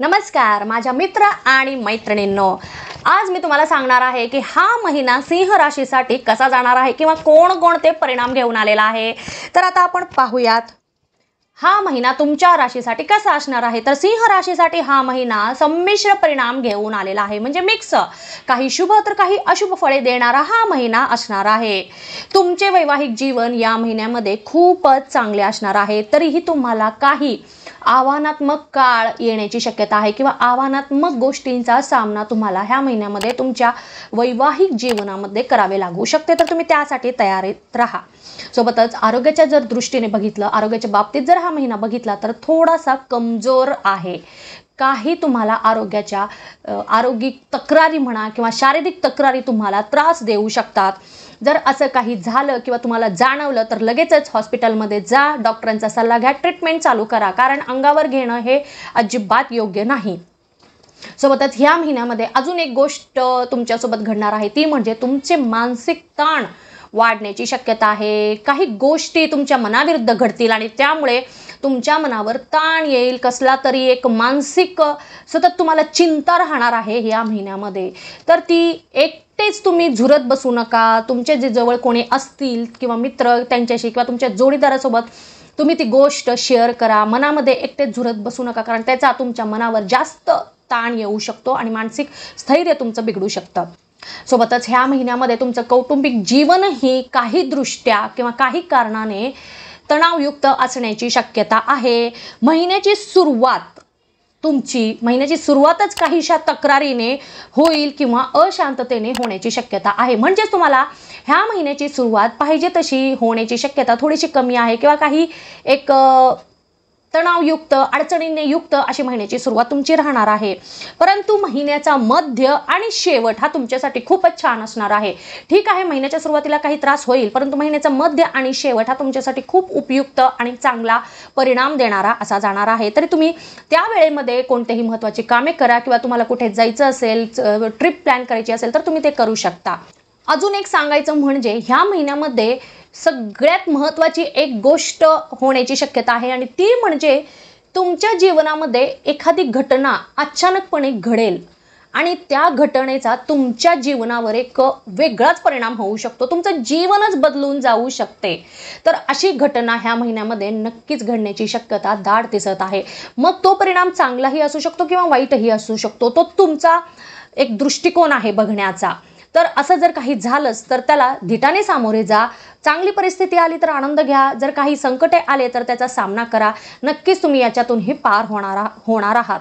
नमस्कार माझ्या मित्र आणि मैत्रिणींनो, आज मी तुम्हाला सांगणार आहे की हा महिना सिंह राशीसाठी कसा जाणार आहे किंवा कोणकोणते परिणाम घेऊन आलेला आहे। तर आता आपण पाहूयात हा महिना तुमच्या राशीसाठी कसा असणार आहे। तर सिंह राशीसाठी हा महिना संमिश्र परिणाम घेऊन आलेला आहे, म्हणजे मिक्स, काही शुभ तर काही अशुभ फळे देणारा हा महिना असणार आहे। तुमचे वैवाहिक जीवन या महिन्यामध्ये खूपच चांगले असणार आहे। तरीही तुम्हाला काही आव्हानात्मक काळ येण्याची शक्यता आहे किंवा आव्हानात्मक गोष्टींचा सामना तुम्हाला ह्या महिन्यामध्ये तुमच्या वैवाहिक जीवनामध्ये करावे लागू शकते। तर तुम्ही त्यासाठी तयारीत राहा। सोबतच आरोग्याच्या जर दृष्टीने बघितलं, आरोग्याच्या बाबतीत जर हा महिना बघितला तर थोडासा कमजोर आहे। काही तुम्हाला आरोग्यिक तक्रारी म्हणा किंवा शारीरिक तक्रारी तुम्हाला त्रास देऊ शकतात। जर असं काही झालं किंवा तुम्हाला जाणवलं तर लगेचच हॉस्पिटलमध्ये जा, डॉक्टरांचा सल्ला घ्या, ट्रीटमेंट चालू करा, कारण अंगावर घेणं हे अजिबात योग्य नाही। सोबतच ह्या महिन्यामध्ये अजून एक गोष्ट तुमच्यासोबत घडणार आहे, ती म्हणजे तुमचे मानसिक ताण वाढण्याची शक्यता आहे। काही गोष्टी तुमच्या मनाविरुद्ध घडतील आणि त्यामुळे तुमच्या मनावर ताण येईल, कसला तरी एक मानसिक सतत तुम्हाला चिंता राहणार आहे या महिन्यामध्ये। तर ती एकटेच तुम्ही झुरत बसू नका। तुमचे जे जवळ कोणी असतील किंवा मित्र त्यांच्याशी किंवा तुमच्या जोडीदारासोबत तुम्ही ती गोष्ट शेअर करा। मनामध्ये एकटेच झुरत बसू नका, कारण त्याचा तुमच्या मनावर जास्त ताण येऊ शकतो आणि मानसिक स्थैर्य तुमचं बिघडू शकतं। सोबतच ह्या महिन्यामध्ये तुमचं कौटुंबिक जीवनही काही दृष्ट्या किंवा काही कारणाने तणावयुक्त असण्याची शक्यता आहे। महिन्याची सुरुवातच काहीशा तक्रारीने होईल किंवा अशांततेने होण्याची शक्यता आहे। म्हणजेच तुम्हाला ह्या महिन्याची सुरुवात पाहिजे तशी होण्याची शक्यता थोडीशी कमी आहे किंवा काही एक तणावयुक्त, अडचणींनी युक्त अशी महिन्याची सुरुवात तुमची राहणार आहे। परंतु महिन्याचा मध्य आणि शेवट हा तुमच्यासाठी खूपच छान असणार आहे। ठीक आहे, महिन्याच्या सुरुवातीला काही त्रास होईल, परंतु महिन्याचा मध्य आणि शेवट हा तुमच्यासाठी खूप उपयुक्त आणि चांगला परिणाम देणारा असा जाणार आहे। तरी तुम्ही त्या वेळेमध्ये कोणतेही महत्त्वाची कामे करा किंवा तुम्हाला कुठे जायचं असेल, ट्रिप प्लॅन करायची असेल तर तुम्ही ते करू शकता। अजून एक सांगायचं म्हणजे ह्या महिन्यामध्ये सगळ्यात महत्त्वाची एक गोष्ट होण्याची शक्यता आहे आणि ती म्हणजे तुमच्या जीवनामध्ये एखादी घटना अचानकपणे घडेल आणि त्या घटनेचा तुमच्या जीवनावर एक वेगळाच परिणाम होऊ शकतो। तुमचं जीवनच बदलून जाऊ शकते। तर अशी घटना ह्या महिन्यामध्ये नक्कीच घडण्याची शक्यता दाट दिसत आहे। मग तो परिणाम चांगलाही असू शकतो किंवा वाईटही असू शकतो, तो तुमचा एक दृष्टिकोन आहे बघण्याचा। तर असं जर काही झालंच तर त्याला धिटाने सामोरे जा। चांगली परिस्थिती आली तर आनंद घ्या, जर काही संकटे आले तर त्याचा सामना करा। नक्कीच तुम्ही याच्यातूनही पार होणार आहात।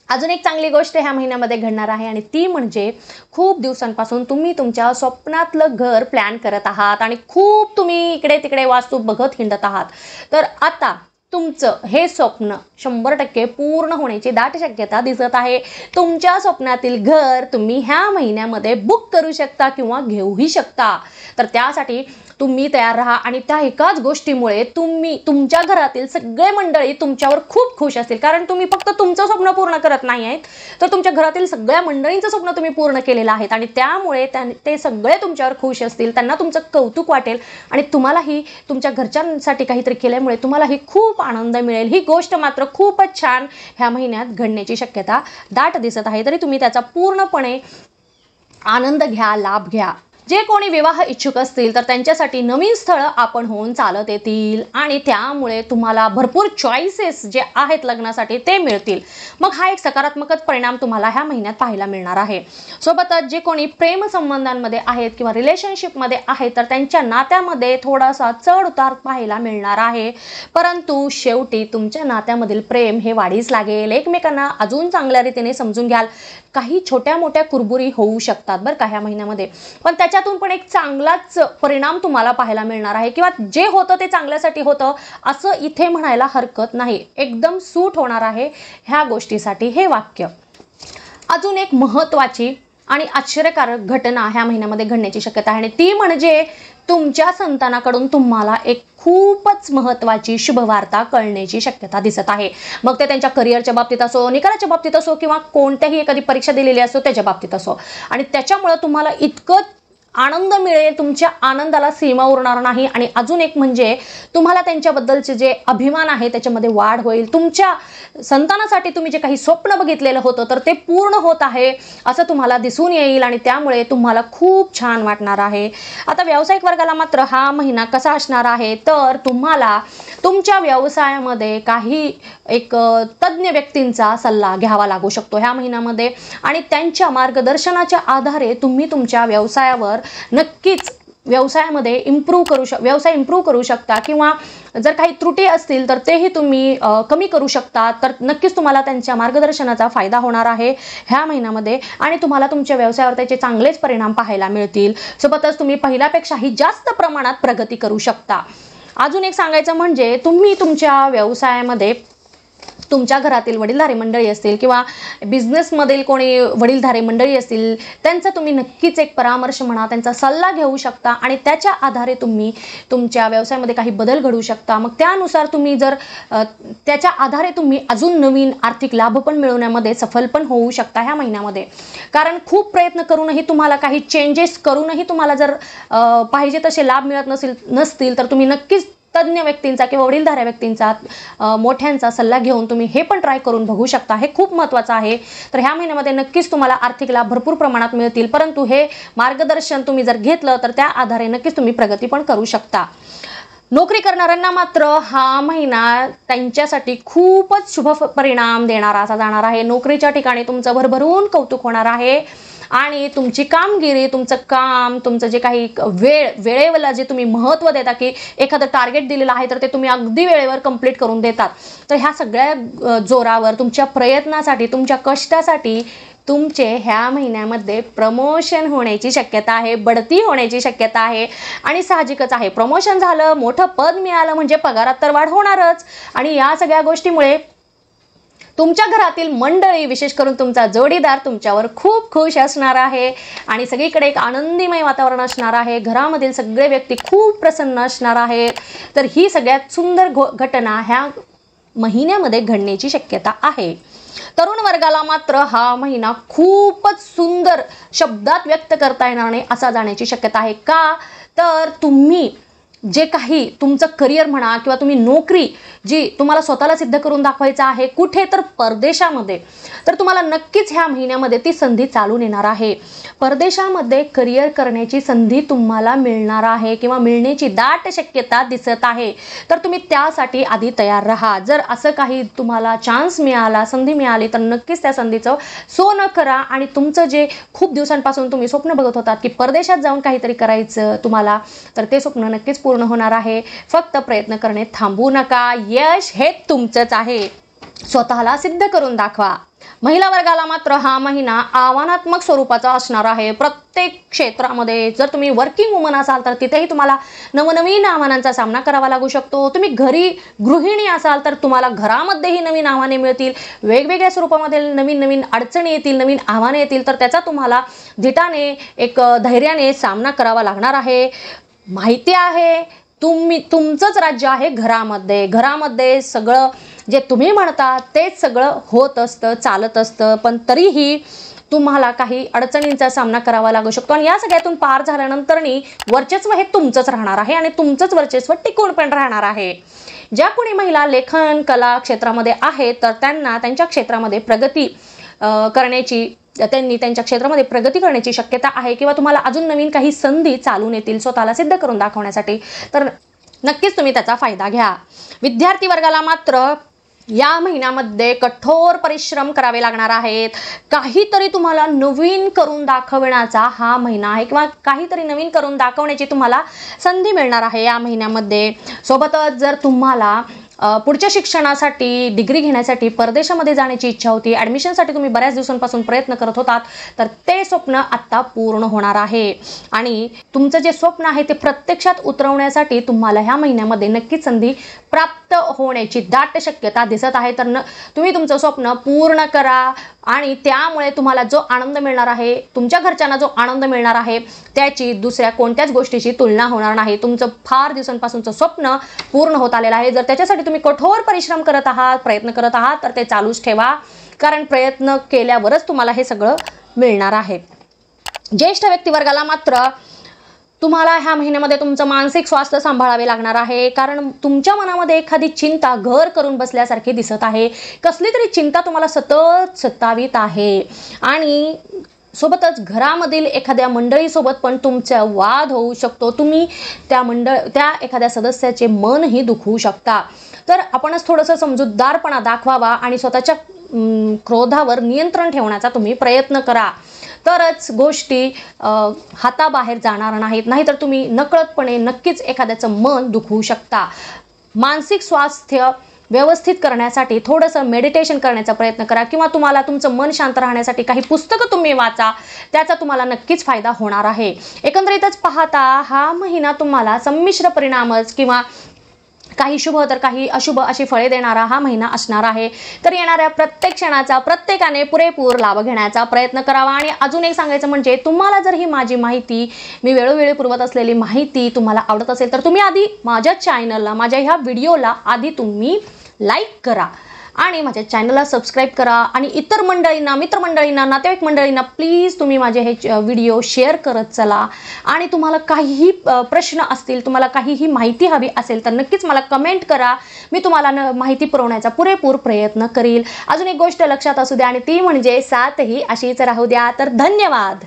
अजून एक चांगली गोष्ट ह्या महिन्यामध्ये घडणार आहे आणि ती म्हणजे खूप दिवसांपासून तुम्ही तुमच्या स्वप्नातलं घर प्लॅन करत आहात आणि खूप तुम्ही इकडे तिकडे वास्तू बघत हिंडत आहात। तर आता तुमचं हे स्वप्न 100% पूर्ण होण्याची दाट शक्यता दिसत आहे। तुमच्या स्वप्नातील घर तुम्ही ह्या महिन्यामध्ये बुक करू शकता किंवा घेऊही शकता। तर त्यासाठी तुम्ही तयार राहा आणि त्या एकाच गोष्टीमुळे तुमच्या घरातील सगळे मंडळी तुमच्यावर खूप खुश असतील, कारण तुम्ही फक्त तुमचं स्वप्न पूर्ण करत नाही आहेत, तर तुमच्या घरातील सगळ्या मंडळींचं स्वप्न तुम्ही पूर्ण केलेलं आहे आणि त्यामुळे ते सगळे तुमच्यावर खुश असतील, त्यांना तुमचं कौतुक वाटेल आणि तुम्हालाही तुमच्या घरच्यांसाठी काहीतरी केल्यामुळे तुम्हालाही खूप आनंद मिळेल। ही गोष्ट मात्र खूपच छान ह्या महिन्यात घडण्याची शक्यता दाट दिसत आहे। तरी तुम्ही त्याचा पूर्णपणे आनंद घ्या, लाभ घ्या। जे कोणी विवाह इच्छुक असतील तर त्यांच्यासाठी नवीन स्थळं आपण होऊन चालत येतील आणि त्यामुळे तुम्हाला भरपूर चॉईसेस जे आहेत लग्नासाठी ते मिळतील। मग हा एक सकारात्मकच परिणाम तुम्हाला ह्या महिन्यात पाहायला मिळणार आहे। सोबतच जे कोणी प्रेम संबंधांमध्ये आहेत किंवा रिलेशनशिपमध्ये आहेत तर त्यांच्या नात्यामध्ये थोडासा चढ उतार पाहायला मिळणार आहे, परंतु शेवटी तुमच्या नात्यामधील प्रेम हे वाढीस लागेल। एकमेकांना अजून चांगल्या रीतीने समजून घ्याल। काही छोट्या मोठ्या कुरबुरी होऊ शकतात बरं का ह्या महिन्यामध्ये, पण त्याच्यातून पण एक चांगलाच परिणाम तुम्हाला पाहायला मिळणार आहे किंवा जे होतं ते चांगल्यासाठी होतं असं इथे म्हणायला हरकत नाही। एकदम सूट होणार आहे ह्या गोष्टीसाठी हे वाक्य। अजून एक महत्त्वाची आणि आश्चर्यकारक घटना ह्या महिन्यामध्ये घडण्याची शक्यता आहे आणि ती म्हणजे तुमच्या संतानाकडून तुम्हाला एक खूपच महत्त्वाची शुभवार्ता कळण्याची शक्यता दिसत आहे। मग ते त्यांच्या करिअरच्या बाबतीत असो, निकालाच्या बाबतीत असो किंवा कोणत्याही एखादी परीक्षा दिलेली असो त्याच्या बाबतीत असो, आणि त्याच्यामुळे तुम्हाला इतकं आनंद मिळेल, तुमच्या आनंदाला सीमा उरणार नाही। आणि अजून एक म्हणजे तुम्हाला त्यांच्याबद्दलचे जे अभिमान आहे त्याच्यामध्ये वाढ होईल। तुमच्या संतानासाठी तुम्ही जे काही स्वप्न बघितलेलं होतं तर ते पूर्ण होत आहे असं तुम्हाला दिसून येईल आणि त्यामुळे तुम्हाला खूप छान वाटणार आहे। आता व्यावसायिक वर्गाला मात्र हा महिना कसा असणार आहे तर तुम्हाला तुमच्या व्यवसायामध्ये काही एक तज्ञ व्यक्तींचा सल्ला घ्यावा लागू शकतो ह्या महिन्यामध्ये आणि त्यांच्या मार्गदर्शनाच्या आधारे तुम्ही तुमच्या व्यवसायावर नक्कीच व्यवसाय इम्प्रूव्ह करू शकता किंवा जर काही त्रुटी असतील तर तेही तुम्ही कमी करू शकता। तर नक्कीच तुम्हाला त्यांच्या मार्गदर्शनाचा फायदा होणार आहे ह्या महिन्यामध्ये आणि तुम्हाला तुमच्या व्यवसायावर त्याचे चांगलेच परिणाम पाहायला मिळतील। सोबतच तुम्ही पहिल्यापेक्षाही जास्त प्रमाणात प्रगती करू शकता। अजून एक सांगायचं म्हणजे तुम्ही तुमच्या व्यवसायामध्ये तुमच्या घरातील वडीलधारी मंडळी असतील किंवा बिझनेसमधील कोणी वडीलधारी मंडळी असतील त्यांचा तुम्ही नक्कीच एक परामर्श म्हणा, त्यांचा सल्ला घेऊ शकता आणि त्याच्या आधारे तुम्ही तुमच्या व्यवसायामध्ये काही बदल घडवू शकता। मग त्यानुसार तुम्ही जर त्याच्या आधारे तुम्ही अजून नवीन आर्थिक लाभ पण मिळवण्यामध्ये सफल पण होऊ शकता ह्या महिन्यामध्ये। कारण खूप प्रयत्न करूनही तुम्हाला काही चेंजेस करूनही तुम्हाला जर पाहिजे तसे लाभ मिळत नसतील तर तुम्ही नक्कीच तज्ञ व्यक्तींचा किंवा वडीलधाऱ्या व्यक्तींचा मोठ्यांचा सल्ला घेऊन तुम्ही हे पण ट्राय करून बघू शकता। हे खूप महत्त्वाचं आहे। तर ह्या महिन्यामध्ये नक्कीच तुम्हाला आर्थिक लाभ भरपूर प्रमाणात मिळतील, परंतु हे मार्गदर्शन तुम्ही जर घेतलं तर त्या आधारे नक्कीच तुम्ही प्रगती पण करू शकता। नोकरी करणाऱ्यांना मात्र हा महिना त्यांच्यासाठी खूपच शुभ परिणाम देणारा असा जाणार आहे। नोकरीच्या ठिकाणी तुमचं भरभरून कौतुक होणार आहे आणि तुमची कामगिरी, तुमचं काम, तुमचं जे काही वेळेला जे तुम्ही महत्त्व देता की एखादं टार्गेट दिलेलं आहे तर ते तुम्ही अगदी वेळेवर कंप्लीट करून देतात। तर ह्या सगळ्या जोरावर तुमच्या प्रयत्नासाठी, तुमच्या कष्टासाठी तुमचे ह्या महिन्यामध्ये प्रमोशन होण्याची शक्यता आहे, बढती होण्याची शक्यता आहे आणि साहजिकच आहे प्रमोशन झालं, मोठं पद मिळालं म्हणजे पगारात तर वाढ होणारच आणि या सगळ्या गोष्टीमुळे तुमच्या घरातील मंडळी, विशेष करून तुमचा जोडीदार तुमच्यावर खूप खुश असणार आहे आणि सगळीकडे एक आनंदीमय वातावरण असणार आहे। घरामधील सगळे व्यक्ती खूप प्रसन्न असणार आहेत। तर ही सगळ्यात सुंदर घटना ह्या महिन्यामध्ये घडण्याची शक्यता आहे। तरुण वर्गाला मात्र हा महिना खूपच सुंदर शब्दात व्यक्त करता येणार नाही असा जाण्याची शक्यता आहे। का तर तुम्ही जे काही तुमचं करिअर म्हणा किंवा तुम्ही नोकरी जी तुम्हाला स्वतःला सिद्ध करून दाखवायचं आहे कुठे तर परदेशामध्ये, तर तुम्हाला नक्कीच ह्या महिन्यामध्ये ती संधी चालून येणार आहे। परदेशामध्ये करिअर करण्याची संधी तुम्हाला मिळणार आहे किंवा मिळण्याची दाट शक्यता दिसत आहे। तर तुम्ही त्यासाठी आधी तयार राहा। जर असं काही तुम्हाला चान्स मिळाला, संधी मिळाली तर नक्कीच त्या संधीचं सोनं करा आणि तुमचं जे खूप दिवसांपासून तुम्ही स्वप्न बघत होतात की परदेशात जाऊन काहीतरी करायचं तुम्हाला, तर ते स्वप्न नक्कीच पूर्ण होणार आहे। फक्त प्रयत्न करणे थांबवू नका। यश हे तुमचंच आहे, स्वतःला सिद्ध करून दाखवा। महिला वर्गाला मात्र हा महिना आव्हानात्मक स्वरूपाचा असणार आहे। प्रत्येक क्षेत्रामध्ये जर तुम्ही वर्किंग वुमन असाल तर तिथेही तुम्हाला नवनवीन आव्हानांचा सामना करावा लागू शकतो। तुम्ही गृहिणी असाल तर तुम्हाला घरामध्येही नवीन आव्हाने मिळतील, वेगवेगळ्या स्वरूपामध्ये नवीन अडचणी येतील, नवीन आव्हाने येतील, तर त्याचा तुम्हाला धिटाने एक धैर्याने सामना करावा लागणार आहे। माहिती आहे तुमचंच राज्य आहे घरामध्ये सगळं जे तुम्ही म्हणता तेच सगळं होत असतं, चालत असतं, पण तरीही तुम्हाला काही अडचणींचा सामना करावा लागू शकतो आणि या सगळ्यातून पार झाल्यानंतरनी वर्चस्व हे तुमचंच राहणार आहे आणि तुमचंच वर्चस्व टिकून पण राहणार आहे। ज्या कोणी महिला लेखन कला क्षेत्रामध्ये आहेत तर त्यांना त्यांच्या क्षेत्रामध्ये त्यांच्या क्षेत्रामध्ये प्रगती करण्याची शक्यता आहे किंवा तुम्हाला अजून नवीन काही संधी चालून येतील स्वतःला सिद्ध करून दाखवण्यासाठी, तर नक्कीच तुम्ही त्याचा फायदा घ्या। विद्यार्थी वर्गाला मात्र या महिन्यामध्ये कठोर परिश्रम करावे लागणार आहेत। काहीतरी तुम्हाला नवीन करून दाखवण्याचा हा महिना आहे किंवा काहीतरी नवीन करून दाखवण्याची तुम्हाला संधी मिळणार आहे या महिन्यामध्ये। सोबतच जर तुम्हाला पुढच्या शिक्षणासाठी डिग्री घेण्यासाठी परदेशामध्ये जाण्याची इच्छा होती, ॲडमिशनसाठी तुम्ही बऱ्याच दिवसांपासून प्रयत्न करत होतात, तर ते स्वप्न आत्ता पूर्ण होणार आहे आणि तुमचं जे स्वप्न आहे ते प्रत्यक्षात उतरवण्यासाठी तुम्हाला ह्या महिन्यामध्ये नक्कीच संधी प्राप्त होण्याची दाट शक्यता दिसत आहे। तर तुम्ही तुमचं स्वप्न पूर्ण करा आणि त्यामुळे तुम्हाला जो आनंद मिळणार आहे, तुमच्या घरच्यांना जो आनंद मिळणार आहे त्याची दुसऱ्या कोणत्याच गोष्टीची तुलना होणार नाही। तुमचं फार दिवसांपासूनचं स्वप्न पूर्ण होत आलेलं आहे। जर त्याच्यासाठी तुम्ही कठोर परिश्रम करत आहात, प्रयत्न करत आहात, तर ते चालूच ठेवा, कारण प्रयत्न केल्यावरच तुम्हाला हे सगळं मिळणार आहे। ज्येष्ठ व्यक्तिवर्गाला मात्र तुम्हाला ह्या महिन्यामध्ये तुमचं मानसिक स्वास्थ्य सांभाळावे लागणार आहे, कारण तुमच्या मनामध्ये एखादी चिंता घर करून बसल्यासारखी दिसत आहे. कसली तरी चिंता तुम्हाला सतत सतावीत आहे आणि सोबतच घरामधील एखाद्या मंडळीसोबत पण तुमचा वाद होऊ शकतो. तुम्ही त्या एखाद्या सदस्याचे मनही दुखवू शकता. तर आपणच थोडंसं समजूतदारपणा दाखवावा आणि स्वतःच्या क्रोधावर नियंत्रण ठेवण्याचा तुम्ही प्रयत्न करा. तरच गोष्टी हाताबाहेर जाणार नाहीत. नाहीतर तुम्ही नकळतपणे नक्कीच एखाद्याचं मन दुखवू शकता. मानसिक स्वास्थ्य व्यवस्थित करण्यासाठी थोडंसं मेडिटेशन करण्याचा प्रयत्न करा किंवा तुम्हाला तुमचं मन शांत राहण्यासाठी काही पुस्तकं तुम्ही वाचा. त्याचा तुम्हाला नक्कीच फायदा होणार आहे. एकंदरीतच पाहता हा महिना तुम्हाला संमिश्र परिणामच किंवा काही शुभ तर काही अशुभ अशी फळे देणारा हा महिना असणार आहे. तर येणाऱ्या प्रत्येक क्षणाचा प्रत्येकाने पुरेपूर लाभ घेण्याचा प्रयत्न करावा. आणि अजून एक सांगायचं म्हणजे तुम्हाला जर ही माझी माहिती मी वेळोवेळी पुरवत असलेली माहिती तुम्हाला आवडत असेल तर तुम्ही आधी माझ्या चॅनलला माझ्या ह्या व्हिडिओला आधी तुम्ही लाईक करा आणि माझ्या चॅनलला सबस्क्राईब करा आणि इतर मंडळींना मित्रमंडळींना नातेवाईक मंडळींना प्लीज तुम्ही माझे हे व्हिडिओ शेअर करत चला. आणि तुम्हाला काहीही प्रश्न असतील तुम्हाला काहीही माहिती हवी असेल तर नक्कीच मला कमेंट करा. मी तुम्हाला माहिती पुरवण्याचा पुरेपूर प्रयत्न करील. अजून एक गोष्ट लक्षात असू द्या आणि ती म्हणजे साथ ही अशीच राहू द्या. तर धन्यवाद.